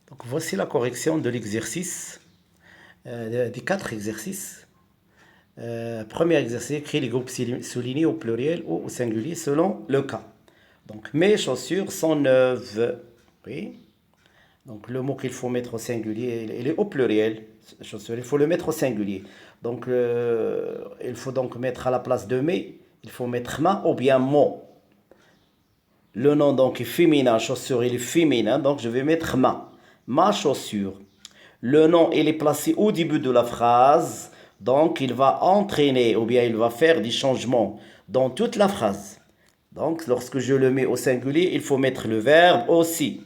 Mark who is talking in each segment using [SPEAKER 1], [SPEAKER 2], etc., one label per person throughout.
[SPEAKER 1] Donc voici la correction de l'exercice, des 4 exercices. Premier exercice, écrit les groupes soulignés au pluriel ou au singulier selon le cas. Donc mes chaussures sont neuves. Oui. Donc le mot qu'il faut mettre au singulier, il est au pluriel. Chaussures, il faut le mettre au singulier. Donc il faut donc mettre à la place de mes, il faut mettre ma ou bien mon. Le nom donc est féminin, chaussure il est féminin, donc je vais mettre ma chaussure. Le nom il est placé au début de la phrase, donc il va entraîner ou bien il va faire des changements dans toute la phrase. Donc lorsque je le mets au singulier, il faut mettre le verbe aussi.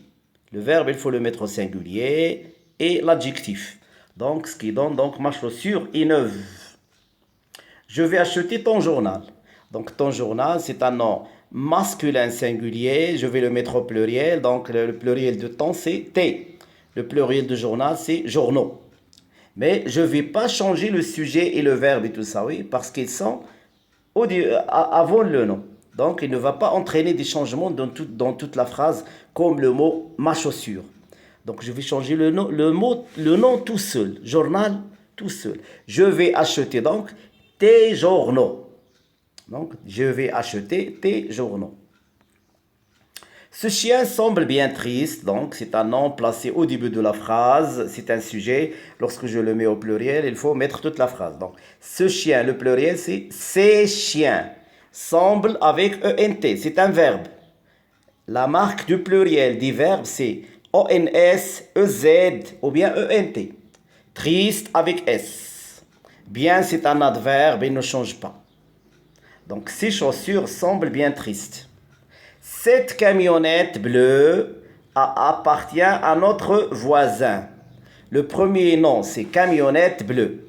[SPEAKER 1] Le verbe il faut le mettre au singulier et l'adjectif. Donc ce qui donne donc ma chaussure est neuve. Je vais acheter ton journal. Donc ton journal c'est un nom masculin singulier, je vais le mettre au pluriel, donc le pluriel de ton c'est tes. Le pluriel de journal c'est journaux. Mais je ne vais pas changer le sujet et le verbe et tout ça, oui, parce qu'ils sont avant le nom. Donc il ne va pas entraîner des changements dans toute la phrase, comme le mot ma chaussure. Donc je vais changer le nom tout seul, journal tout seul. Je vais acheter donc tes journaux. Donc, je vais acheter tes journaux. Ce chien semble bien triste, donc c'est un nom placé au début de la phrase, c'est un sujet. Lorsque je le mets au pluriel, il faut mettre toute la phrase. Donc, ce chien, le pluriel, c'est ces chiens. Semble avec ENT, c'est un verbe. La marque du pluriel des verbes, c'est ONS, EZ ou bien ENT. Triste avec S. Bien, c'est un adverbe, il ne change pas. Donc, ces chaussures semblent bien tristes. Cette camionnette bleue appartient à notre voisin. Le premier nom, c'est camionnette bleue.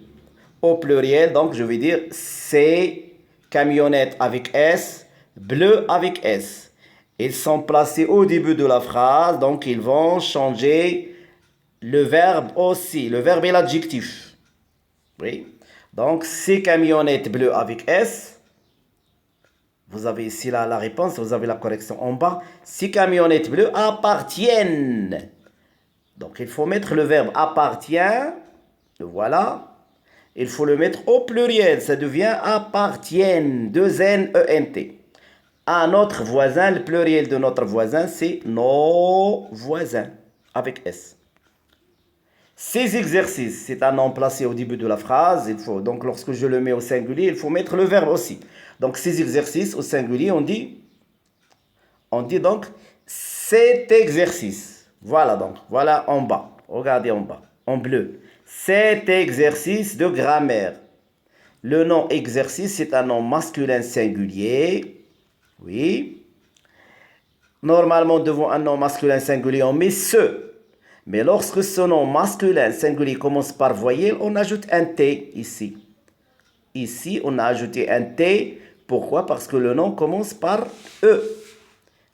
[SPEAKER 1] Au pluriel, donc je vais dire c'est camionnette avec S, bleu avec S. Ils sont placés au début de la phrase, donc ils vont changer le verbe aussi. Le verbe et l'adjectif. Oui. Donc, ces camionnettes bleues avec S. Vous avez ici la réponse, vous avez la correction en bas. Ces camionnettes bleues appartiennent. Donc, il faut mettre le verbe appartient. Voilà. Il faut le mettre au pluriel. Ça devient appartiennent. 2 N-E-N-T. À notre voisin, le pluriel de notre voisin, c'est nos voisins. Avec S. Ces exercices, c'est un nom placé au début de la phrase. Donc, lorsque je le mets au singulier, il faut mettre le verbe aussi. Donc, ces exercices au singulier, on dit donc cet exercice. Voilà donc, voilà en bas. Regardez en bas, en bleu. Cet exercice de grammaire. Le nom exercice, c'est un nom masculin singulier. Oui. Normalement, devant un nom masculin singulier, on met ce. Mais lorsque ce nom masculin singulier commence par voyelle, on ajoute un T ici. Ici, on a ajouté un T. Pourquoi? Parce que le nom commence par E.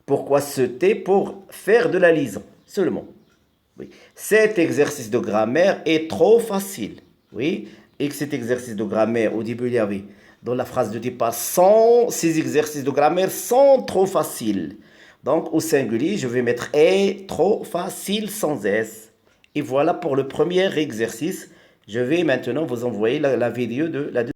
[SPEAKER 1] Pourquoi ce T? Pour faire de la liaison, seulement. Oui. Cet exercice de grammaire est trop facile. Oui. Et que cet exercice de grammaire, au début, il y avait, dans la phrase de départ, ces exercices de grammaire sont trop faciles. Donc, au singulier, je vais mettre est trop facile sans S. Et voilà pour le premier exercice. Je vais maintenant vous envoyer la vidéo de la deuxième.